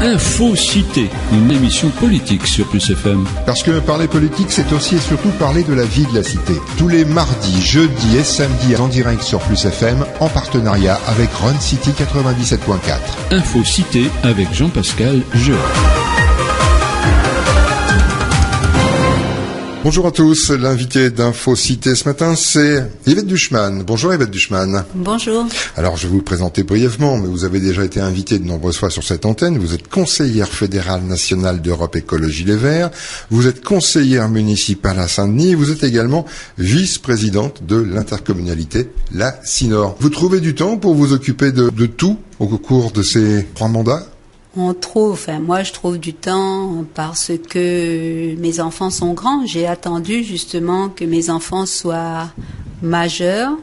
Info-Cité, une émission politique sur Plus FM. Parce que parler politique, c'est aussi et surtout parler de la vie de la cité. Tous les mardis, jeudis et samedis en direct sur Plus FM, en partenariat avec Run City 97.4. Info-Cité avec Jean-Pascal Jeu. Bonjour à tous, l'invité d'Info-Cité ce matin, c'est Yvette Duchman. Bonjour Yvette Duchman. Bonjour. Alors je vais vous présenter brièvement, mais vous avez déjà été invité de nombreuses fois sur cette antenne. Vous êtes conseillère fédérale nationale d'Europe Écologie Les Verts. Vous êtes conseillère municipale à Saint-Denis. Vous êtes également vice-présidente de l'intercommunalité, la CINOR. Vous trouvez du temps pour vous occuper de tout au cours de ces 3 mandats ? Moi je trouve du temps parce que mes enfants sont grands. J'ai attendu justement que mes enfants soient majeurs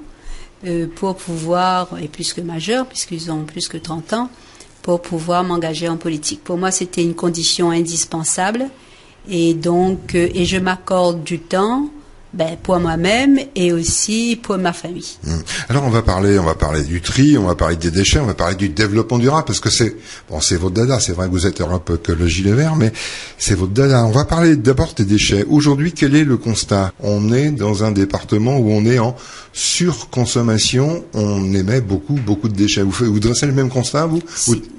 pour pouvoir, et plus que majeurs puisqu'ils ont plus que 30 ans, pour pouvoir m'engager en politique. Pour moi c'était une condition indispensable et donc et je m'accorde du temps pour moi-même et aussi pour ma famille. Alors on va parler du tri, on va parler des déchets, on va parler du développement durable parce que c'est votre dada. C'est vrai que vous êtes Europe Écologie Les Verts, mais c'est votre dada. On va parler d'abord des déchets. Aujourd'hui, quel est le constat ? On est dans un département où on est en surconsommation. On émet beaucoup de déchets. Vous dressez le même constat, vous ?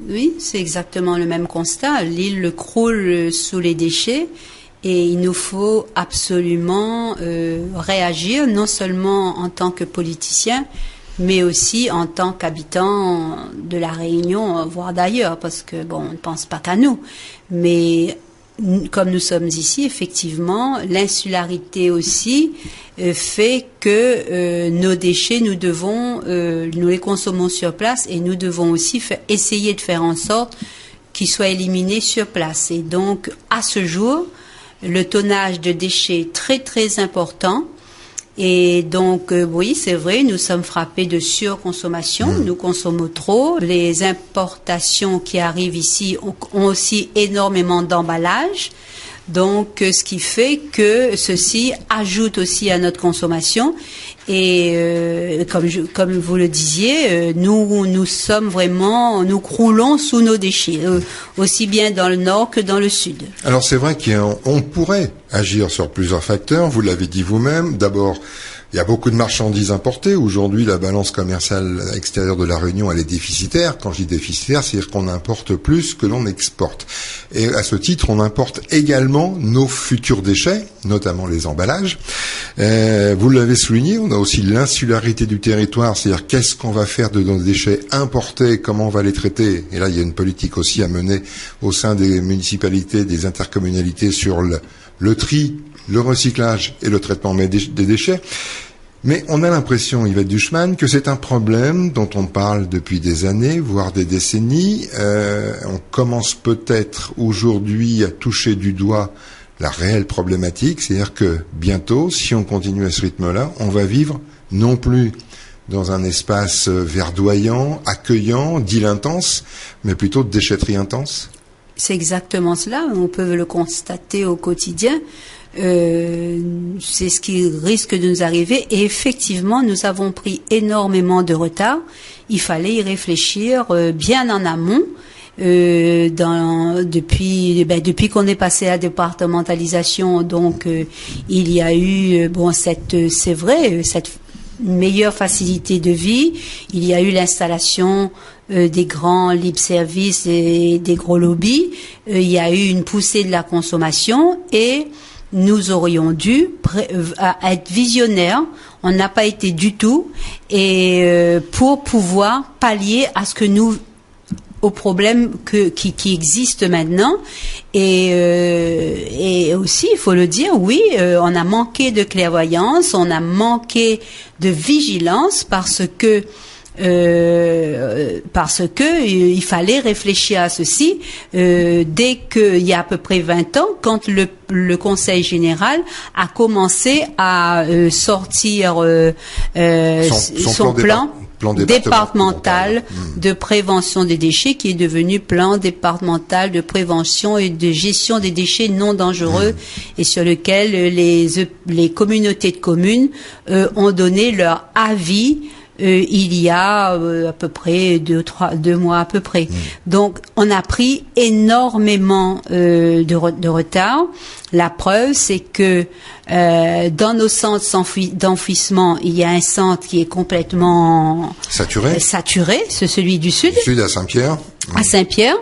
Oui, c'est exactement le même constat. L'île croule sous les déchets. Et il nous faut absolument réagir, non seulement en tant que politicien, mais aussi en tant qu'habitant de la Réunion, voire d'ailleurs, parce que on ne pense pas qu'à nous. Mais comme nous sommes ici, effectivement, l'insularité aussi fait que nos déchets, nous les consommons sur place et nous devons aussi essayer de faire en sorte qu'ils soient éliminés sur place. Et donc, à ce jour, le tonnage de déchets est très très important et donc oui c'est vrai, nous sommes frappés de surconsommation, nous consommons trop. Les importations qui arrivent ici ont aussi énormément d'emballages, donc ce qui fait que ceci ajoute aussi à notre consommation. Et comme vous le disiez, nous croulons sous nos déchets, aussi bien dans le nord que dans le sud. Alors c'est vrai qu'on pourrait agir sur plusieurs facteurs, vous l'avez dit vous-même. D'abord, il y a beaucoup de marchandises importées. Aujourd'hui, la balance commerciale extérieure de la Réunion, elle est déficitaire. Quand je dis déficitaire, c'est-à-dire qu'on importe plus que l'on exporte. Et à ce titre, on importe également nos futurs déchets, notamment les emballages. Vous l'avez souligné, on a aussi l'insularité du territoire, c'est-à-dire qu'est-ce qu'on va faire de nos déchets importés, comment on va les traiter. Et là, il y a une politique aussi à mener au sein des municipalités, des intercommunalités sur le tri, le recyclage et le traitement des déchets. Mais on a l'impression, Yvette Duchman, que c'est un problème dont on parle depuis des années, voire des décennies. On commence peut-être aujourd'hui à toucher du doigt la réelle problématique, c'est-à-dire que bientôt, si on continue à ce rythme-là, on va vivre non plus dans un espace verdoyant, accueillant, d'île intense, mais plutôt de déchetterie intense. C'est exactement cela, on peut le constater au quotidien. C'est ce qui risque de nous arriver et effectivement nous avons pris énormément de retard. Il fallait y réfléchir bien en amont. Depuis qu'on est passé à la départementalisation, donc il y a eu cette meilleure facilité de vie. Il y a eu l'installation des grands libre-services et des gros lobbies. Il y a eu une poussée de la consommation et nous aurions dû être visionnaires. On n'a pas été du tout et pour pouvoir pallier aux problèmes qui existent maintenant et aussi il faut le dire, oui, on a manqué de clairvoyance, on a manqué de vigilance parce que il fallait réfléchir à ceci dès qu'il y a à peu près 20 ans, quand le Conseil général a commencé à sortir son plan départemental de prévention des déchets, qui est devenu plan départemental de prévention et de gestion des déchets non dangereux et sur lequel les communautés de communes ont donné leur avis il y a à peu près 2 mois à peu près. Donc on a pris énormément de retard. La preuve, c'est que dans nos centres d'enfouissement, il y a un centre qui est complètement saturé, c'est celui du sud. Sud à Saint-Pierre. À Saint-Pierre.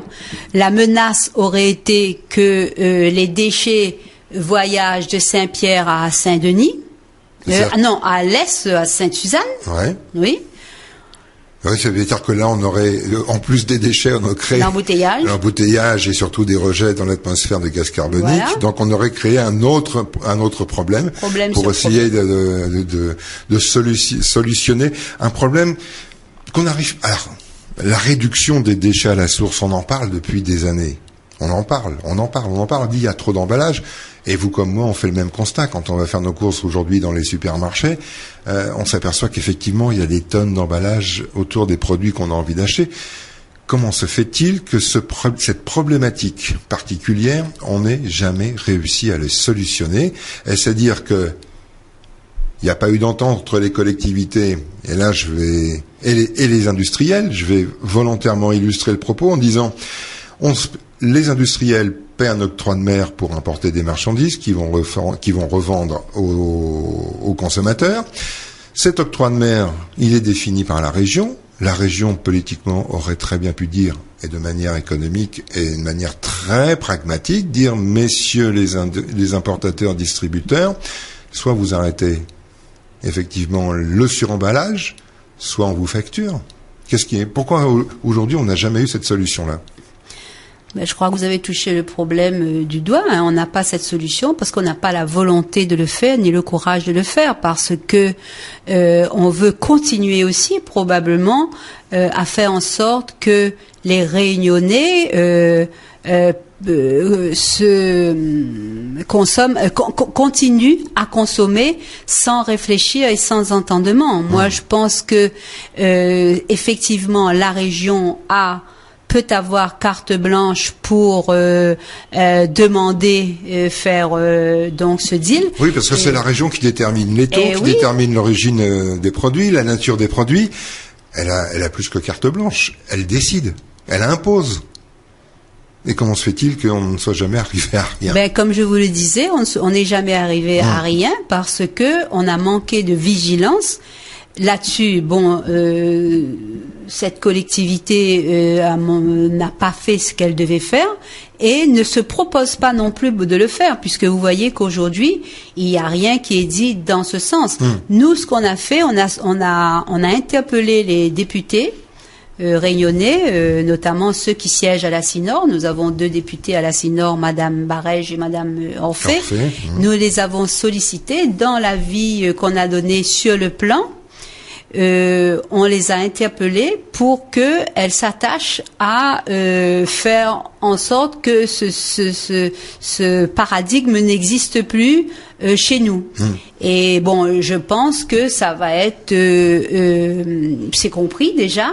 La menace aurait été que les déchets voyagent de Saint-Pierre à Saint-Denis. Non, à l'est, à Sainte-Suzanne. Ouais. Oui. Oui, ça veut dire que là, on aurait, en plus des déchets, on aurait créé l'embouteillage et surtout des rejets dans l'atmosphère de gaz carbonique. Voilà. Donc, on aurait créé un autre problème pour essayer de solutionner un problème qu'on arrive. Alors, la réduction des déchets à la source, on en parle depuis des années. On en parle. On dit il y a trop d'emballage. Et vous comme moi, on fait le même constat. Quand on va faire nos courses aujourd'hui dans les supermarchés, on s'aperçoit qu'effectivement, il y a des tonnes d'emballage autour des produits qu'on a envie d'acheter. Comment se fait-il que cette problématique particulière, on n'ait jamais réussi à le solutionner? C'est-à-dire que il n'y a pas eu d'entente entre les collectivités, et là et les industriels. Je vais volontairement illustrer le propos en disant, les industriels paient un octroi de mer pour importer des marchandises qui vont revendre aux consommateurs. Cet octroi de mer, il est défini par la région. La région, politiquement, aurait très bien pu dire, et de manière économique et de manière très pragmatique, dire, messieurs les importateurs, distributeurs, soit vous arrêtez effectivement le suremballage, soit on vous facture. Pourquoi aujourd'hui on n'a jamais eu cette solution-là? Je crois que vous avez touché le problème du doigt. On n'a pas cette solution parce qu'on n'a pas la volonté de le faire ni le courage de le faire, parce que on veut continuer aussi probablement à faire en sorte que les Réunionnais continuent à consommer sans réfléchir et sans entendement. Moi, je pense que effectivement la région peut avoir carte blanche pour demander faire donc ce deal. Oui, parce que c'est la région qui détermine les taux, qui détermine l'origine des produits, la nature des produits. Elle a plus que carte blanche. Elle décide. Elle impose. Et comment se fait-il qu'on ne soit jamais arrivé à rien? Comme je vous le disais, on n'est jamais arrivé à rien parce que on a manqué de vigilance. Là-dessus, cette collectivité n'a pas fait ce qu'elle devait faire et ne se propose pas non plus de le faire, puisque vous voyez qu'aujourd'hui, il n'y a rien qui est dit dans ce sens. Nous, ce qu'on a fait, on a interpellé les députés réunionnais, notamment ceux qui siègent à la CINOR. Nous avons 2 députés à la CINOR, Madame Barège et Madame Orphée. Nous les avons sollicités dans l'avis qu'on a donné sur le plan. On les a interpellés pour qu'elles s'attachent à faire en sorte que ce paradigme n'existe plus chez nous. Et je pense que ça va être, c'est compris déjà,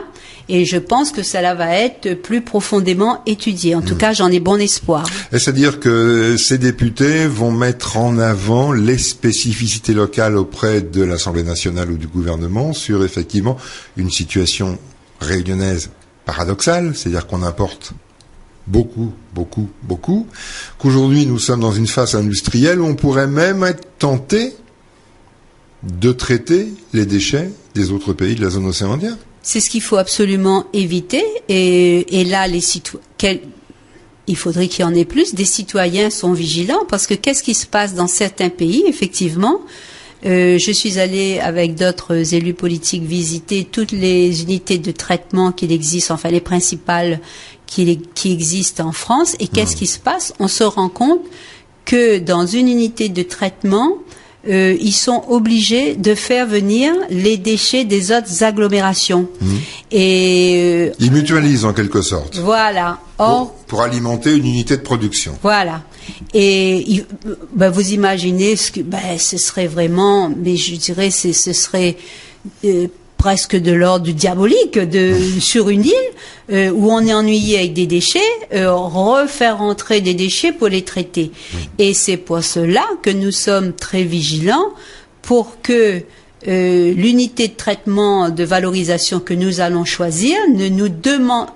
et je pense que cela va être plus profondément étudié. En tout cas, j'en ai bon espoir. C'est-à-dire que ces députés vont mettre en avant les spécificités locales auprès de l'Assemblée nationale ou du gouvernement sur effectivement une situation réunionnaise paradoxale, c'est-à-dire qu'on importe beaucoup, qu'aujourd'hui nous sommes dans une phase industrielle où on pourrait même être tenté de traiter les déchets des autres pays de la zone océan Indien. C'est ce qu'il faut absolument éviter. Et là, il faudrait qu'il y en ait plus. Des citoyens sont vigilants parce que qu'est-ce qui se passe dans certains pays, effectivement. Je suis allée avec d'autres élus politiques visiter toutes les unités de traitement qu'il existe, enfin les principales qui existent en France. Et qu'est-ce qui se passe? On se rend compte que dans une unité de traitement, ils sont obligés de faire venir les déchets des autres agglomérations. Et ils mutualisent en quelque sorte. Voilà. Or, pour alimenter une unité de production. Voilà. Et vous imaginez ce que ce serait vraiment, mais je dirais ce serait presque de l'ordre du diabolique sur une île où on est ennuyé avec des déchets, refaire rentrer des déchets pour les traiter. Et c'est pour cela que nous sommes très vigilants pour que l'unité de traitement de valorisation que nous allons choisir ne nous demande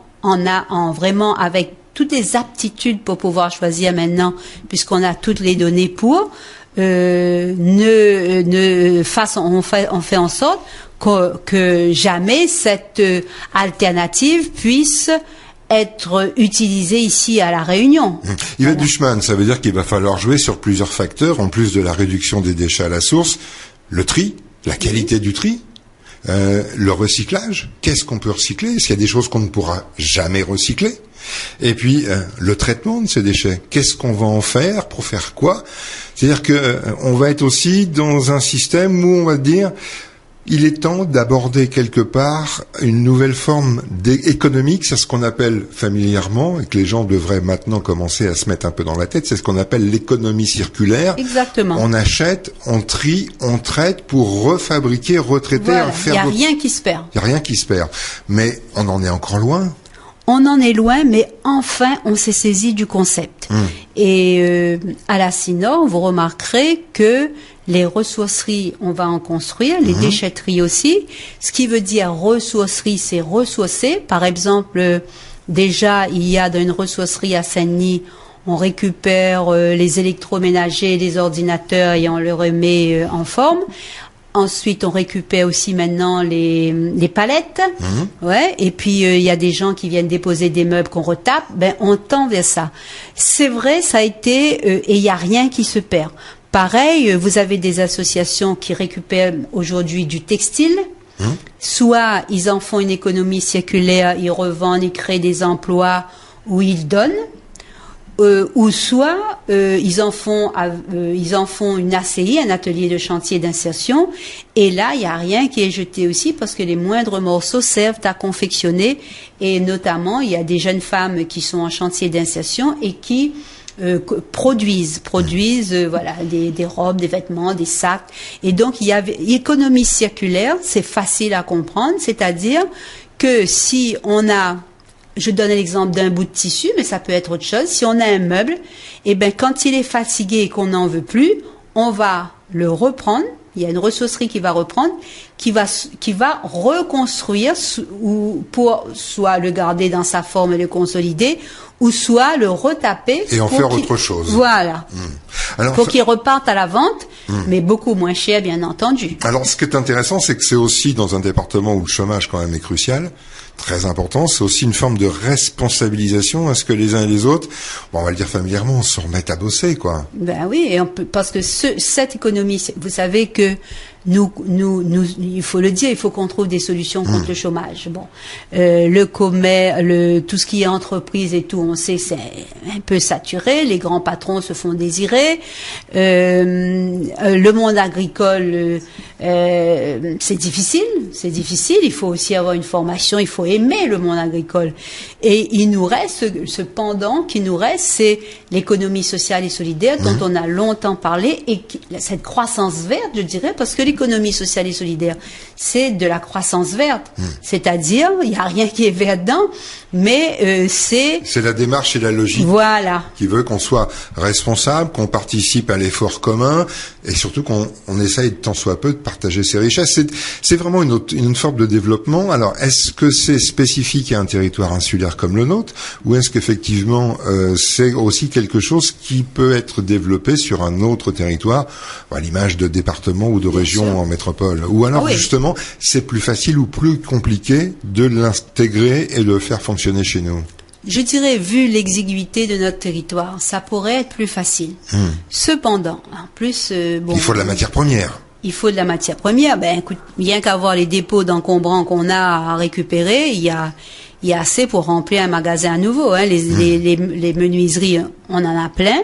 vraiment avec toutes les aptitudes pour pouvoir choisir maintenant, puisqu'on a toutes les données pour, on fait en sorte que jamais cette alternative puisse être utilisée ici à La Réunion. Yvette Duchemin, ça veut dire qu'il va falloir jouer sur plusieurs facteurs, en plus de la réduction des déchets à la source, le tri, la qualité du tri, le recyclage. Qu'est-ce qu'on peut recycler? Est-ce qu'il y a des choses qu'on ne pourra jamais recycler? Et puis le traitement de ces déchets. Qu'est-ce qu'on va en faire? Pour faire quoi? C'est-à-dire que on va être aussi dans un système où on va dire il est temps d'aborder quelque part une nouvelle forme économique, c'est ce qu'on appelle familièrement, et que les gens devraient maintenant commencer à se mettre un peu dans la tête, c'est ce qu'on appelle l'économie circulaire. Exactement. On achète, on trie, on traite pour refabriquer, retraiter, voilà. faire. Il n'y a rien qui se perd. Il n'y a rien qui se perd. Mais on en est encore loin. On en est loin, mais enfin, on s'est saisi du concept. Et à la CINOR, vous remarquerez que les ressourceries, on va en construire, les déchetteries aussi. Ce qui veut dire ressourcerie, c'est ressourcer. Par exemple, déjà, il y a dans une ressourcerie à Saint-Denis, on récupère les électroménagers, les ordinateurs et on les remet en forme. Ensuite, on récupère aussi maintenant les palettes. Ouais. Et puis, il y a des gens qui viennent déposer des meubles qu'on retape. Ben, on tend vers ça. C'est vrai, ça a été, et il n'y a rien qui se perd. Pareil, vous avez des associations qui récupèrent aujourd'hui du textile. Soit ils en font une économie circulaire, ils revendent, ils créent des emplois ou ils donnent. Ou soit ils en font une ACI, un atelier de chantier d'insertion, et là il y a rien qui est jeté aussi parce que les moindres morceaux servent à confectionner, et notamment il y a des jeunes femmes qui sont en chantier d'insertion et qui produisent voilà des robes, des vêtements, des sacs, et donc il y a économie circulaire, c'est facile à comprendre, c'est-à-dire que si on a, je donne l'exemple d'un bout de tissu, mais ça peut être autre chose. Si on a un meuble, eh ben, quand il est fatigué et qu'on n'en veut plus, on va le reprendre. Il y a une ressourcerie qui va reprendre, qui va reconstruire, ou pour soit le garder dans sa forme et le consolider, ou soit le retaper. Et en faire autre chose. Voilà. Alors, pour qu'il reparte à la vente, mais beaucoup moins cher, bien entendu. Alors, ce qui est intéressant, c'est que c'est aussi dans un département où le chômage quand même est crucial, très important, c'est aussi une forme de responsabilisation à ce que les uns et les autres, bon, on va le dire familièrement, on se remette à bosser, quoi. Ben oui, et parce que cette économie, vous savez que nous, il faut le dire, il faut qu'on trouve des solutions contre le chômage. Bon, le commerce, tout ce qui est entreprise et tout, on sait, c'est un peu saturé. Les grands patrons se font désirer. Le monde agricole, c'est difficile. Il faut aussi avoir une formation. Il faut aimer le monde agricole. Et il nous reste ce pendant qui nous reste, c'est l'économie sociale et solidaire dont on a longtemps parlé, et cette croissance verte, je dirais, parce que l'économie sociale et solidaire, c'est de la croissance verte. C'est-à-dire, il n'y a rien qui est vert dedans, mais c'est la démarche et la logique. Voilà. Qui veut qu'on soit responsable, qu'on participe à l'effort commun, et surtout qu'on essaye tant soit peu de partager ses richesses. C'est vraiment une forme de développement. Alors, est-ce que c'est spécifique à un territoire insulaire comme le nôtre, ou est-ce qu'effectivement c'est aussi quelque chose qui peut être développé sur un autre territoire, à l'image de département ou de région en métropole, ou alors justement c'est plus facile ou plus compliqué de l'intégrer et de le faire fonctionner chez nous? Je dirais, vu l'exiguïté de notre territoire, ça pourrait être plus facile. Cependant, en plus, bon, il faut de la matière première. Il faut de la matière première. Ben, écoute, rien qu'à voir les dépôts d'encombrants qu'on a à récupérer, il y a assez pour remplir un magasin à nouveau. Hein. Les menuiseries, on en a plein.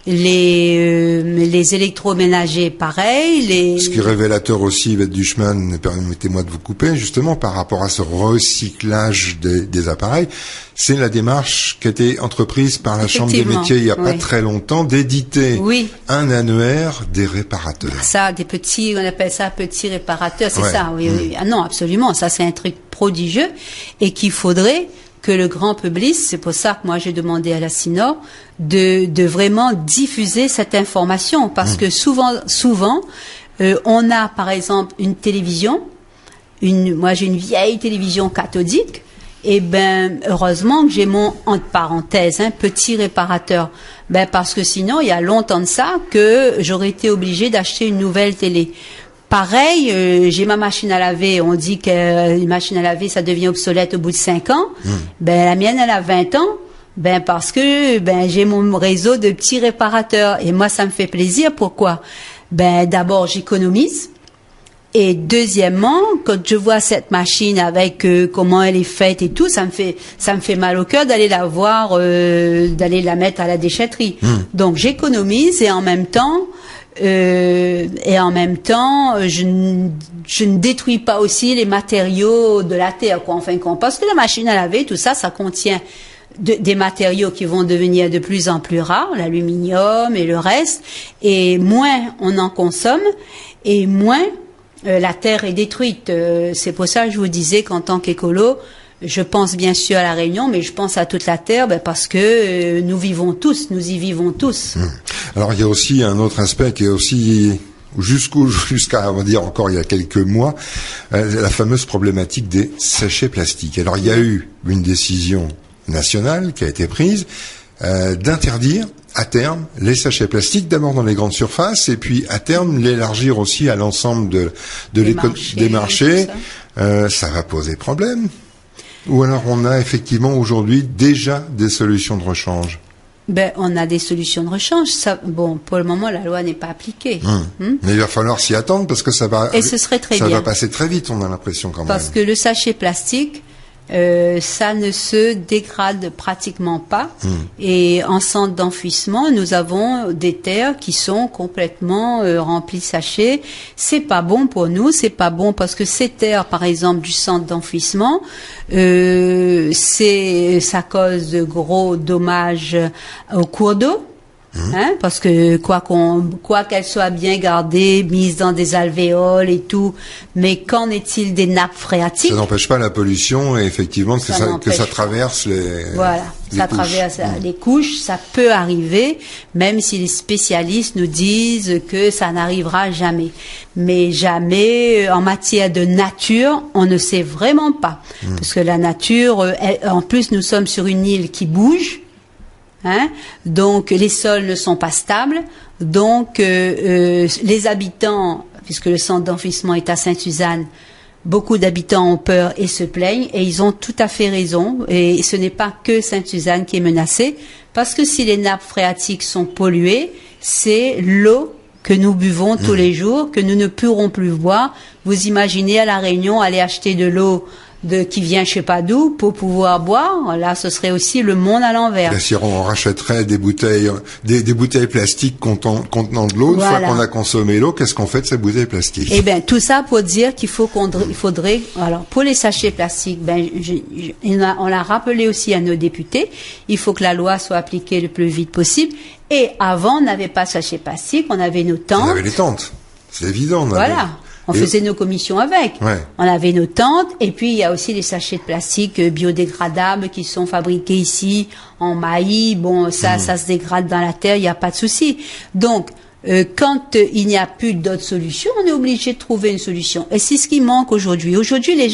Les électroménagers, pareil. Ce qui est révélateur aussi, Yvette Duchemin, permettez-moi de vous couper, justement, par rapport à ce recyclage des appareils, c'est la démarche qui a été entreprise par la Chambre des métiers il n'y a pas très longtemps, d'éditer un annuaire des réparateurs. Ça, des petits, on appelle ça petits réparateurs, c'est ça, oui. Ah non, absolument, ça c'est un truc prodigieux, et qu'il faudrait que le grand public, c'est pour ça que moi j'ai demandé à la CINOR de vraiment diffuser cette information, parce que souvent, On a par exemple une télévision, moi j'ai une vieille télévision cathodique, et ben heureusement que j'ai mon, entre parenthèses, petit réparateur, parce que sinon il y a longtemps de ça que j'aurais été obligée d'acheter une nouvelle télé. Pareil, j'ai ma machine à laver. On dit qu'une machine à laver, ça devient obsolète au bout de 5 ans. La mienne, elle a 20 ans. Parce que j'ai mon réseau de petits réparateurs. Et moi, ça me fait plaisir. Pourquoi? D'abord, j'économise. Et deuxièmement, quand je vois cette machine avec comment elle est faite et tout, ça me fait mal au cœur d'aller la voir, d'aller la mettre à la déchetterie. Donc, j'économise et en même temps, je ne détruis pas aussi les matériaux de la terre, quoi, en fin de compte. Parce que la machine à laver, tout ça, ça contient des matériaux qui vont devenir de plus en plus rares, l'aluminium et le reste. Et moins on en consomme, et moins la terre est détruite. C'est pour ça que je vous disais qu'en tant qu'écolo, je pense bien sûr à la Réunion, mais je pense à toute la terre, parce que nous y vivons tous. Alors il y a aussi un autre aspect qui est aussi jusqu'à on va dire encore il y a quelques mois, la fameuse problématique des sachets plastiques. Alors il y a eu une décision nationale qui a été prise d'interdire à terme les sachets plastiques, d'abord dans les grandes surfaces, et puis à terme l'élargir aussi à l'ensemble des marchés. Ça va poser problème. Ou alors on a effectivement aujourd'hui déjà des solutions de rechange? On a des solutions de rechange. Pour le moment, la loi n'est pas appliquée. Mais il va falloir s'y attendre parce que ça va passer très vite, on a l'impression quand même. Parce que le sachet plastique, ça ne se dégrade pratiquement pas. Et en centre d'enfouissement, nous avons des terres qui sont complètement remplies de sachets. C'est pas bon pour nous, c'est pas bon parce que ces terres, par exemple, du centre d'enfouissement, ça cause de gros dommages au cours d'eau. Parce que quoi qu'elle soit bien gardée, mise dans des alvéoles et tout, mais qu'en est-il des nappes phréatiques? Ça n'empêche pas la pollution et effectivement que ça traverse les traverse les couches. Ça peut arriver, même si les spécialistes nous disent que ça n'arrivera jamais. Mais jamais en matière de nature, on ne sait vraiment pas, parce que la nature, en plus, nous sommes sur une île qui bouge. Donc les sols ne sont pas stables, donc les habitants, puisque le centre d'enfouissement est à Sainte-Suzanne, beaucoup d'habitants ont peur et se plaignent, et ils ont tout à fait raison, et ce n'est pas que Sainte-Suzanne qui est menacée, parce que si les nappes phréatiques sont polluées, c'est l'eau que nous buvons tous les jours, que nous ne pourrons plus boire. Vous imaginez à La Réunion aller acheter de l'eau qui vient je sais pas d'où pour pouvoir boire, là ce serait aussi le monde à l'envers. Bien sûr, on rachèterait des bouteilles plastiques contenant de l'eau. Une fois qu'on a consommé l'eau, qu'est-ce qu'on fait de ces bouteilles plastiques? Tout ça pour dire qu'il faudrait, alors pour les sachets plastiques, on l'a rappelé aussi à nos députés, il faut que la loi soit appliquée le plus vite possible. Et avant, on n'avait pas de sachets plastiques, on avait nos tentes. On avait les tentes, c'est évident. On faisait nos commissions avec. On avait nos tentes, et puis il y a aussi les sachets de plastique biodégradables qui sont fabriqués ici en maïs. Ça se dégrade dans la terre, il n'y a pas de souci. Donc, quand il n'y a plus d'autres solutions, on est obligé de trouver une solution. Et c'est ce qui manque aujourd'hui. Aujourd'hui, les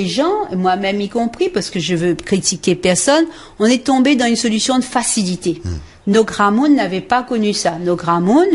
gens, moi-même y compris, parce que je veux critiquer personne, on est tombé dans une solution de facilité. Nos Gramoun n'avaient pas connu ça. Nos Gramoun,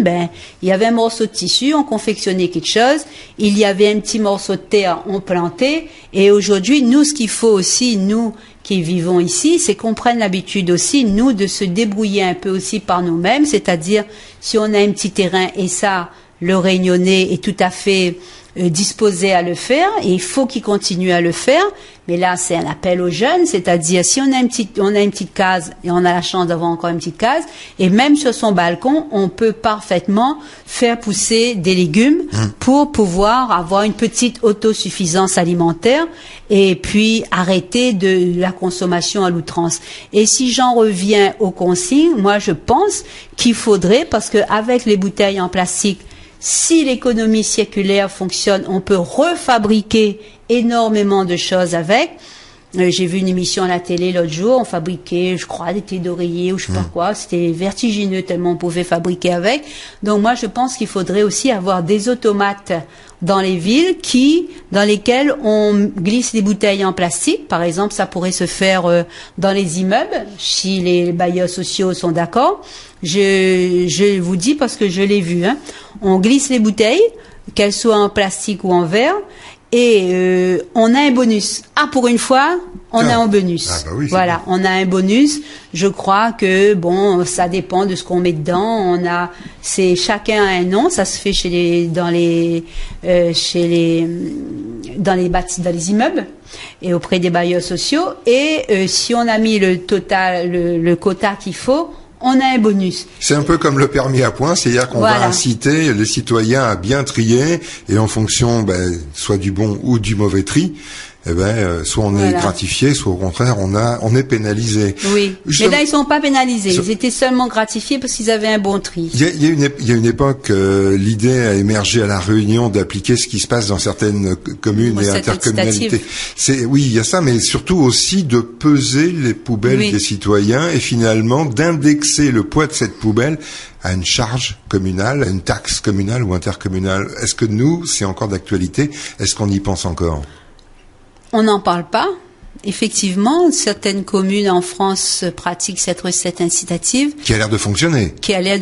il y avait un morceau de tissu, on confectionnait quelque chose, il y avait un petit morceau de terre, on plantait, et aujourd'hui, nous, ce qu'il faut aussi, nous qui vivons ici, c'est qu'on prenne l'habitude aussi, nous, de se débrouiller un peu aussi par nous-mêmes, c'est-à-dire, si on a un petit terrain, et ça, le Réunionnais est tout à fait disposé à le faire, et il faut qu'il continue à le faire. Mais là, c'est un appel aux jeunes, c'est-à-dire si on a une petite case, et on a la chance d'avoir encore une petite case, et même sur son balcon, on peut parfaitement faire pousser des légumes pour pouvoir avoir une petite autosuffisance alimentaire, et puis arrêter de la consommation à l'outrance. Et si j'en reviens aux consignes, moi je pense qu'il faudrait, parce que avec les bouteilles en plastique, si l'économie circulaire fonctionne, on peut refabriquer énormément de choses avec. J'ai vu une émission à la télé l'autre jour, on fabriquait, je crois, des thés d'oreiller ou je sais pas quoi. C'était vertigineux tellement on pouvait fabriquer avec. Donc moi, je pense qu'il faudrait aussi avoir des automates dans les villes dans lesquels on glisse des bouteilles en plastique. Par exemple, ça pourrait se faire dans les immeubles, si les bailleurs sociaux sont d'accord. Je vous dis parce que je l'ai vu. Hein. On glisse les bouteilles, qu'elles soient en plastique ou en verre. Et on a un bonus. Ah, pour une fois, on a un bonus. Ah, bah oui, voilà, on a un bonus. Je crois que bon, ça dépend de ce qu'on met dedans. Chacun a un nom. Ça se fait dans les immeubles et auprès des bailleurs sociaux. Et si on a mis le quota qu'il faut, on a un bonus. C'est un peu comme le permis à points, c'est-à-dire qu'on va inciter les citoyens à bien trier et en fonction, soit du bon ou du mauvais tri, soit on est gratifié, soit au contraire on est pénalisé. Oui. Mais là ils sont pas pénalisés, ils étaient seulement gratifiés parce qu'ils avaient un bon tri. Il y a une époque, l'idée a émergé à La Réunion d'appliquer ce qui se passe dans certaines communes et intercommunalités. Oui, il y a ça, mais surtout aussi de peser les poubelles des citoyens et finalement d'indexer le poids de cette poubelle à une charge communale, à une taxe communale ou intercommunale. Est-ce que c'est encore d'actualité? Est-ce qu'on y pense encore? On n'en parle pas. Effectivement, certaines communes en France pratiquent cette recette incitative. Qui a l'air de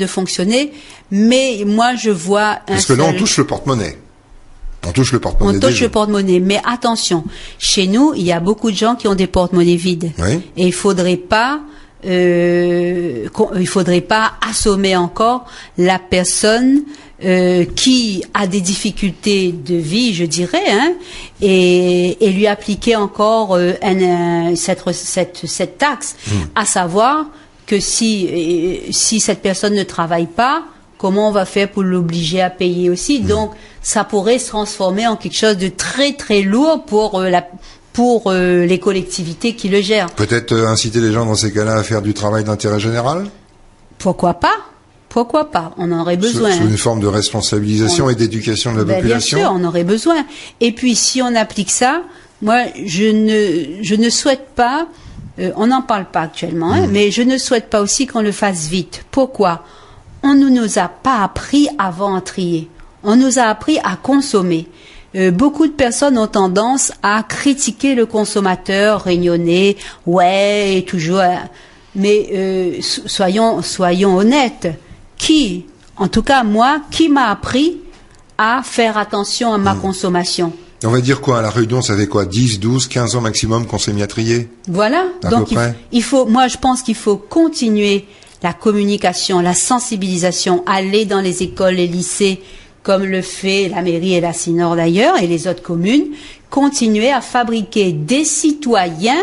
fonctionner. Mais moi je vois Parce que là on touche le porte-monnaie. On touche le porte-monnaie. Mais attention, chez nous, il y a beaucoup de gens qui ont des porte-monnaies vides. Oui. Et il faudrait pas assommer encore la personne qui a des difficultés de vie, je dirais, hein, et lui appliquer encore cette taxe, à savoir que si cette personne ne travaille pas, comment on va faire pour l'obliger à payer aussi? Donc, ça pourrait se transformer en quelque chose de très très lourd pour les collectivités qui le gèrent. Peut-être inciter les gens dans ces cas-là à faire du travail d'intérêt général? Pourquoi pas? On en aurait besoin. Sous une forme de responsabilisation et d'éducation de la population? Bien sûr, on aurait besoin. Et puis, si on applique ça, moi, je ne souhaite pas, on n'en parle pas actuellement, hein, mais je ne souhaite pas aussi qu'on le fasse vite. Pourquoi? On ne nous a pas appris avant à trier. On nous a appris à consommer. Beaucoup de personnes ont tendance à critiquer le consommateur réunionnais, toujours. Mais soyons honnêtes. En tout cas moi, qui m'a appris à faire attention à ma consommation? On va dire quoi, à La Réunion, ça fait quoi, 10, 12, 15 ans maximum qu'on s'est mis à trier? Voilà. Donc moi je pense qu'il faut continuer la communication, la sensibilisation, aller dans les écoles, les lycées, comme le fait la mairie et la CINOR d'ailleurs, et les autres communes, continuer à fabriquer des citoyens,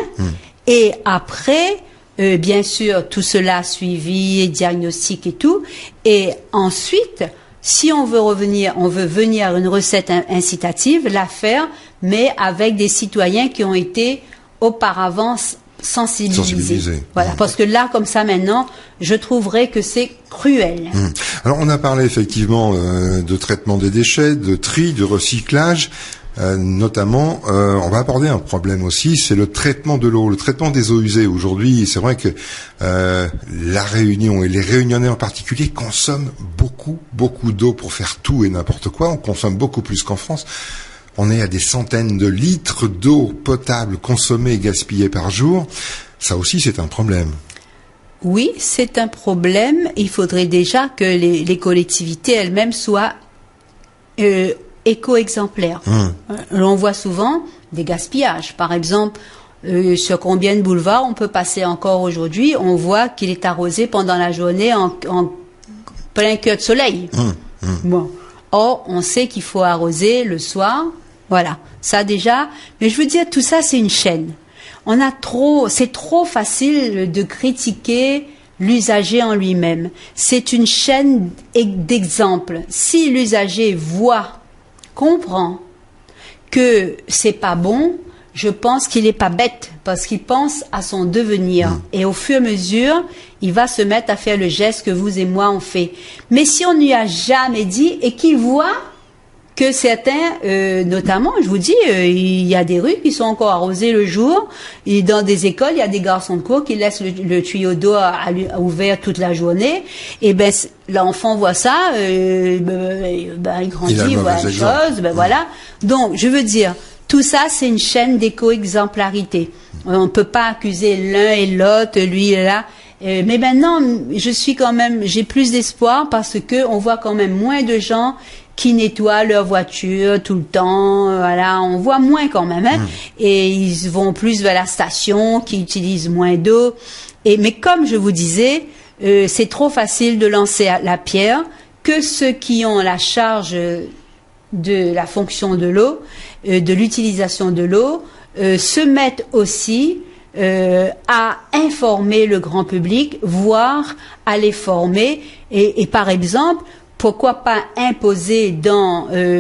et après, bien sûr, tout cela suivi, diagnostic et tout, et ensuite, si on veut venir à une recette incitative, la faire, mais avec des citoyens qui ont été auparavant sensibilisés. Voilà, parce que là, comme ça, maintenant, je trouverais que c'est cruel. Alors, on a parlé effectivement de traitement des déchets, de tri, de recyclage. Notamment, on va aborder un problème aussi, c'est le traitement de l'eau, le traitement des eaux usées. Aujourd'hui, c'est vrai que La Réunion et les Réunionnais en particulier consomment beaucoup d'eau pour faire tout et n'importe quoi. On consomme beaucoup plus qu'en France. On est à des centaines de litres d'eau potable consommée et gaspillée par jour. Ça aussi, c'est un problème. Oui, c'est un problème. Il faudrait déjà que les collectivités elles-mêmes soient éco-exemplaires. On voit souvent des gaspillages. Par exemple, sur combien de boulevards on peut passer encore aujourd'hui, on voit qu'il est arrosé pendant la journée en plein cœur de soleil. Bon. Or, on sait qu'il faut arroser le soir. Voilà, ça déjà. Mais je veux dire, tout ça, c'est une chaîne. C'est trop facile de critiquer l'usager en lui-même. C'est une chaîne d'exemples. Si l'usager comprend que c'est pas bon, je pense qu'il est pas bête, parce qu'il pense à son devenir. Et au fur et à mesure, il va se mettre à faire le geste que vous et moi on fait. Mais si on ne lui a jamais dit et qu'il voit, que certains, notamment, je vous dis, il y a des rues qui sont encore arrosées le jour, et dans des écoles, il y a des garçons de cour qui laissent le tuyau d'eau ouvert toute la journée, et ben l'enfant voit ça, il grandit, il voit la chose, voilà. Donc, je veux dire, tout ça, c'est une chaîne d'éco-exemplarité. On ne peut pas accuser l'un et l'autre, lui et là. Mais maintenant, j'ai plus d'espoir parce que on voit quand même moins de gens qui nettoient leur voiture tout le temps, voilà, on voit moins quand même, hein, et ils vont plus vers la station, qui utilisent moins d'eau. Mais comme je vous disais, c'est trop facile de lancer la pierre que ceux qui ont la charge de la fonction de l'eau, de l'utilisation de l'eau, se mettent aussi à informer le grand public, voire à les former. Et par exemple, pourquoi pas imposer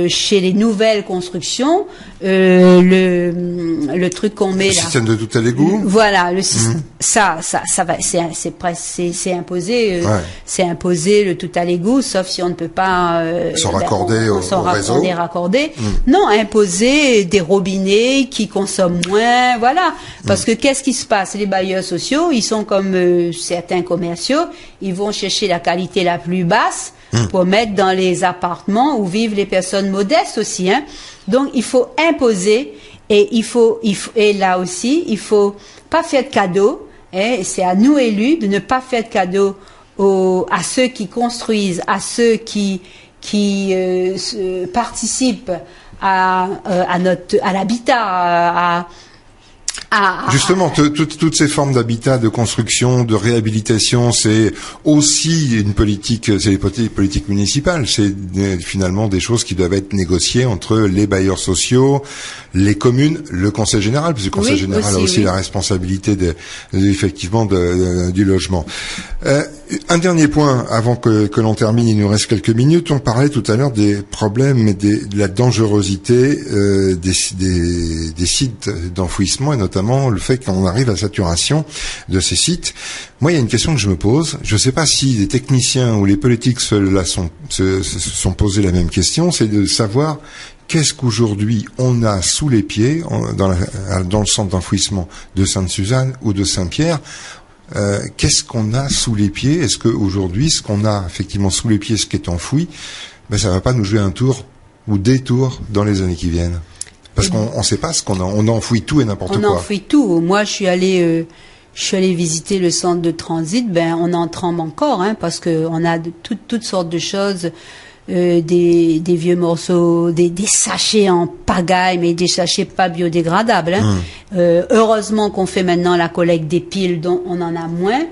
chez les nouvelles constructions le truc qu'on met là. Le système de tout à l'égout. Voilà, le système. Ça va, c'est imposé. C'est imposé le tout à l'égout, sauf si on ne peut pas s'en raccorder au réseau. Raccorder. Non, imposer des robinets qui consomment moins, voilà. Parce que qu'est-ce qui se passe? Les bailleurs sociaux, ils sont comme certains commerciaux, ils vont chercher la qualité la plus basse pour mettre dans les appartements où vivent les personnes modestes aussi, hein. Donc il faut imposer et et là aussi il faut pas faire de cadeaux, hein. C'est à nous élus de ne pas faire de cadeaux à ceux qui construisent, à ceux qui participent à l'habitat, Justement, toutes ces formes d'habitat, de construction, de réhabilitation, c'est aussi une politique, c'est les politiques municipales. C'est finalement des choses qui doivent être négociées entre les bailleurs sociaux, les communes, le conseil général, parce que le conseil général a aussi la responsabilité effectivement du logement. Un dernier point avant que l'on termine, il nous reste quelques minutes. On parlait tout à l'heure des problèmes et de la dangerosité des sites d'enfouissement et notamment le fait qu'on arrive à saturation de ces sites. Moi, il y a une question que je me pose. Je ne sais pas si les techniciens ou les politiques se sont posés la même question, c'est de savoir qu'est-ce qu'aujourd'hui on a sous les pieds dans le centre d'enfouissement de Sainte-Suzanne ou de Saint-Pierre. Qu'est-ce qu'on a sous les pieds? Est-ce qu'aujourd'hui, ce qu'on a effectivement sous les pieds, ce qui est enfoui, ça va pas nous jouer un tour ou des tours dans les années qui viennent? Parce qu'on ne sait pas ce qu'on a. On enfouit tout et n'importe quoi. On enfouit tout. Moi, je suis allée visiter le centre de transit. On en tremble encore, hein, parce que on a toutes sortes de choses, des vieux morceaux, des sachets en pagaille, mais des sachets pas biodégradables. Hein. Heureusement qu'on fait maintenant la collecte des piles, dont on en a moins.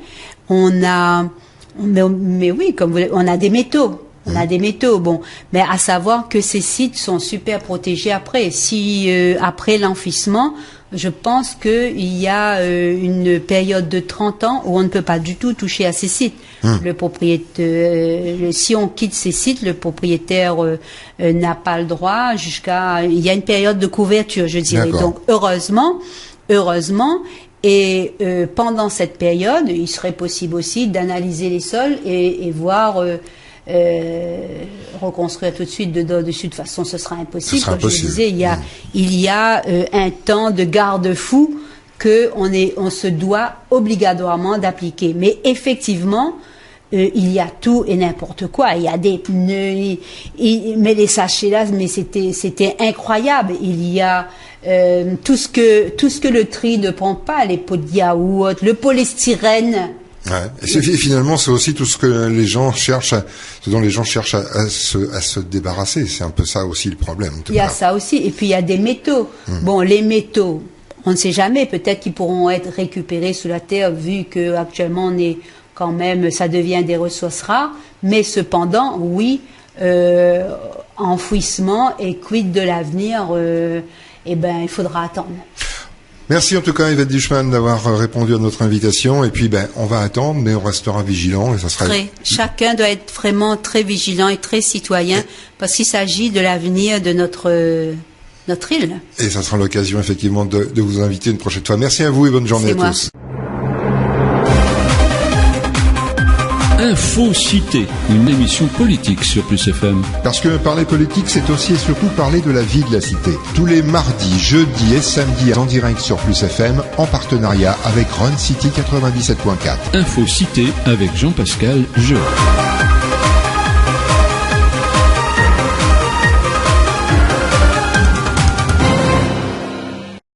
Mais oui, comme vous, on a des métaux. On a des métaux, bon, mais à savoir que ces sites sont super protégés après. Si après l'enfouissement, je pense qu'il y a une période de 30 ans où on ne peut pas du tout toucher à ces sites. Le propriétaire, si on quitte ces sites, le propriétaire n'a pas le droit il y a une période de couverture, je dirais. Donc heureusement, et pendant cette période, il serait possible aussi d'analyser les sols et voir. Reconstruire tout de suite dessus, de toute façon ce sera impossible. Comme je disais, il y a un temps de garde-fou que on se doit obligatoirement d'appliquer. Mais effectivement, il y a tout et n'importe quoi. Il y a des pneus, mais les sachets là, mais c'était incroyable. Il y a tout ce que le tri ne prend pas, les pots de yaourt, le polystyrène. Ouais. Et finalement, c'est aussi tout ce que les gens cherchent, ce dont les gens cherchent à se débarrasser. C'est un peu ça aussi le problème. Il y a ça aussi. Et puis il y a des métaux. Bon, les métaux, on ne sait jamais. Peut-être qu'ils pourront être récupérés sous la terre, vu que actuellement on est quand même, ça devient des ressources rares. Mais cependant, oui, enfouissement et quid de l'avenir. Il faudra attendre. Merci en tout cas Yvette Duchman d'avoir répondu à notre invitation et puis on va attendre mais on restera vigilant et ça sera chacun doit être vraiment très vigilant et très citoyen parce qu'il s'agit de l'avenir de notre île. Et ça sera l'occasion effectivement de vous inviter une prochaine fois. Merci à vous et bonne journée à tous. Info Cité, une émission politique sur Plus FM. Parce que parler politique, c'est aussi et surtout parler de la vie de la cité. Tous les mardis, jeudis et samedis en direct sur Plus FM, en partenariat avec Run City 97.4. Info Cité avec Jean-Pascal Jeu.